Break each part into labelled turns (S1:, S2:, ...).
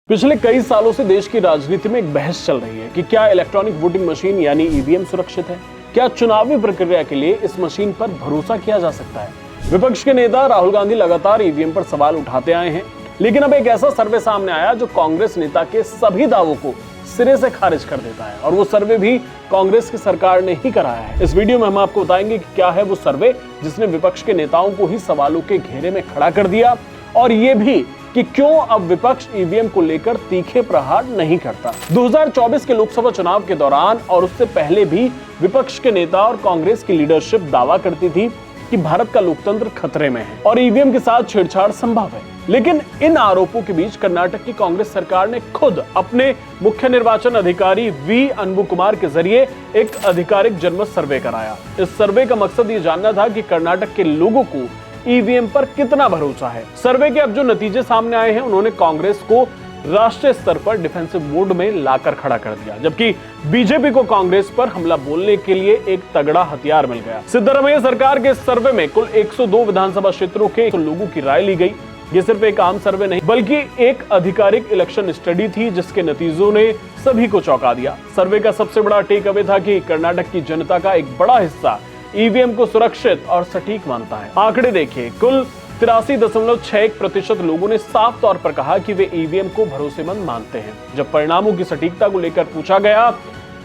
S1: पिछले कई सालों से देश की राजनीति में एक बहस चल रही है कि क्या इलेक्ट्रॉनिक वोटिंग मशीन यानी ईवीएम सुरक्षित है। क्या चुनावी प्रक्रिया के लिए इस मशीन पर भरोसा किया जा सकता है। विपक्ष के नेता राहुल गांधी लगातार ईवीएम पर सवाल उठाते आए हैं, लेकिन अब एक ऐसा सर्वे सामने आया जो कांग्रेस नेता के सभी दावों को सिरे से खारिज कर देता है, और वो सर्वे भी कांग्रेस की सरकार ने ही कराया है। इस वीडियो में हम आपको बताएंगे कि क्या है वो सर्वे जिसने विपक्ष के नेताओं को ही सवालों के घेरे में खड़ा कर दिया, और ये भी कि क्यों अब विपक्ष ईवीएम को लेकर तीखे प्रहार नहीं करता। 2024 के लोकसभा चुनाव के दौरान और उससे पहले भी विपक्ष के नेता और कांग्रेस की लीडरशिप दावा करती थी कि भारत का लोकतंत्र खतरे में है और ईवीएम के साथ छेड़छाड़ संभव है। लेकिन इन आरोपों के बीच कर्नाटक की कांग्रेस सरकार ने खुद अपने मुख्य निर्वाचन अधिकारी वी अनबु कुमार के जरिए एक आधिकारिक जनमत सर्वे कराया। इस सर्वे का मकसद ये जानना था कि कर्नाटक के लोगों को ईवीएम पर कितना भरोसा है। सर्वे के अब जो नतीजे सामने आए हैं, उन्होंने कांग्रेस को राष्ट्रीय स्तर पर डिफेंसिव मोड में लाकर खड़ा कर दिया, जबकि बीजेपी को कांग्रेस पर हमला बोलने के लिए एक तगड़ा हथियार मिल गया। सिद्धरामैया सरकार के सर्वे में कुल 102 विधानसभा क्षेत्रों के लोगों की राय ली गई। ये सिर्फ एक आम सर्वे नहीं बल्कि एक आधिकारिक इलेक्शन स्टडी थी, जिसके नतीजों ने सभी को चौंका दिया। सर्वे का सबसे बड़ा टेक अवे था कि कर्नाटक की जनता का एक बड़ा हिस्सा ईवीएम को सुरक्षित और सटीक मानता है। आंकड़े देखिए, कुल 83.61% लोगों ने साफ तौर पर कहा कि वे ईवीएम को भरोसेमंद मानते हैं। जब परिणामों की सटीकता को लेकर पूछा गया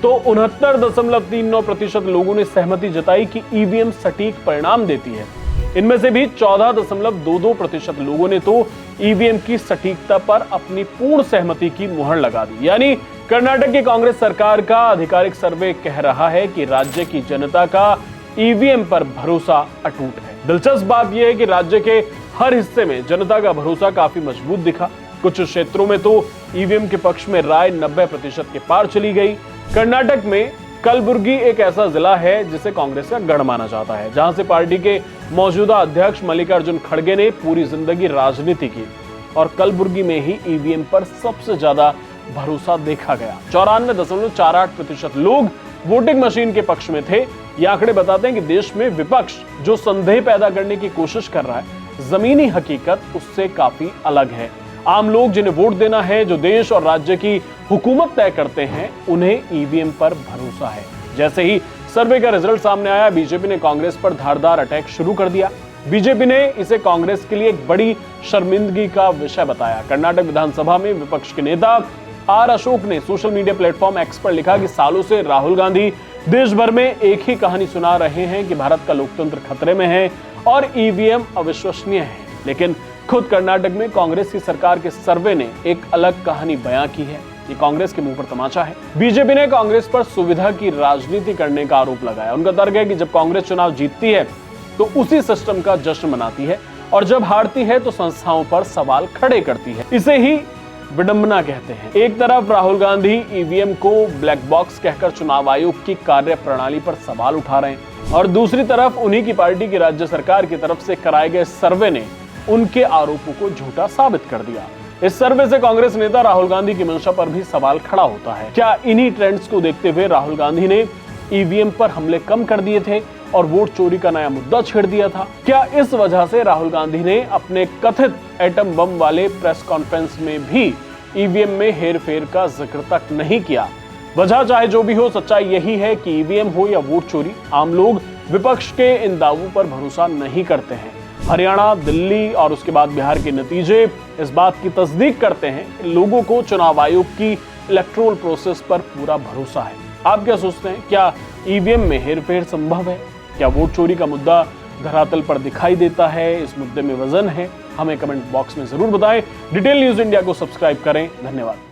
S1: तो 69.39% लोगों ने सहमति जताई कि ईवीएम सटीक परिणाम देती है। इनमें से भी 14.22% लोगों ने तो ईवीएम की सटीकता पर अपनी पूर्ण सहमति की मुहर लगा दी। यानी कर्नाटक की कांग्रेस सरकार का आधिकारिक सर्वे कह रहा है कि राज्य की जनता का ईवीएम पर भरोसा अटूट है। दिलचस्प बात यह है कि राज्य के हर हिस्से में जनता का भरोसा काफी मजबूत दिखा। कुछ क्षेत्रों में तो ईवीएम के पक्ष में राय 90% के पार चली गई। कर्नाटक में कलबुर्गी एक ऐसा जिला है जिसे कांग्रेस का गढ़ माना जाता है, जहां से पार्टी के मौजूदा अध्यक्ष मल्लिकार्जुन खड़गे ने पूरी जिंदगी राजनीति की, और कलबुर्गी में ही ईवीएम पर सबसे ज्यादा भरोसा देखा गया। 94.48% लोग वोटिंग मशीन के पक्ष में थे। ये आंकड़े बताते हैं कि देश में विपक्ष जो संदेह पैदा करने की कोशिश कर रहा है, जमीनी हकीकत उससे काफी अलग है। आम लोग जिन्हें वोट देना है, जो देश और राज्य की हुकूमत तय करते हैं, उन्हें ईवीएम पर भरोसा है। जैसे ही सर्वे का रिजल्ट सामने आया, बीजेपी ने कांग्रेस पर धारदार अटैक शुरू कर दिया। बीजेपी ने इसे कांग्रेस के लिए एक बड़ी शर्मिंदगी का विषय बताया। कर्नाटक विधानसभा में विपक्ष के नेता आर अशोक ने सोशल मीडिया प्लेटफॉर्म एक्स पर लिखा कि सालों से राहुल गांधी देश भर में एक ही कहानी सुना रहे हैं कि भारत का लोकतंत्र खतरे में है और ईवीएम अविश्वसनीय है। लेकिन खुद कर्नाटक में कांग्रेस की सरकार के सर्वे ने एक अलग कहानी बयां की है। ये कांग्रेस के मुंह पर तमाचा है। बीजेपी ने कांग्रेस पर सुविधा की राजनीति करने का आरोप लगाया। उनका तर्क है कि जब कांग्रेस चुनाव जीतती है तो उसी सिस्टम का जश्न मनाती है, और जब हारती है तो संस्थाओं पर सवाल खड़े करती है। इसे ही विडंबना कहते हैं। एक तरफ राहुल गांधी ईवीएम को ब्लैक बॉक्स कहकर चुनाव आयोग की कार्य प्रणाली पर सवाल उठा रहे हैं, और दूसरी तरफ उन्हीं की पार्टी की राज्य सरकार की तरफ से कराए गए सर्वे ने उनके आरोपों को झूठा साबित कर दिया। इस सर्वे से कांग्रेस नेता राहुल गांधी की मंशा पर भी सवाल खड़ा होता है। क्या इन्हीं ट्रेंड्स को देखते हुए राहुल गांधी ने ईवीएम पर हमले कम कर दिए थे और वोट चोरी का नया मुद्दा छेड़ दिया था? क्या इस वजह से राहुल गांधी ने अपने कथित एटम बम वाले प्रेस कॉन्फ्रेंस में भी ईवीएम में हेरफेर का जिक्र तक नहीं किया? वजह चाहे जो भी हो, सच्चाई यही है कि ईवीएम हो या वोट चोरी, आम लोग विपक्ष के इन दावों पर भरोसा नहीं करते हैं। हरियाणा, दिल्ली और उसके बाद बिहार के नतीजे इस बात की तस्दीक करते हैं कि लोगों को चुनाव आयोग की इलेक्टोरल प्रोसेस पर पूरा भरोसा है। आप क्या सोचते हैं? क्या ईवीएम में हेरफेर संभव है? क्या वोट चोरी का मुद्दा धरातल पर दिखाई देता है? इस मुद्दे में वजन है? हमें कमेंट बॉक्स में जरूर बताएं। डिटेल न्यूज इंडिया को सब्सक्राइब करें। धन्यवाद।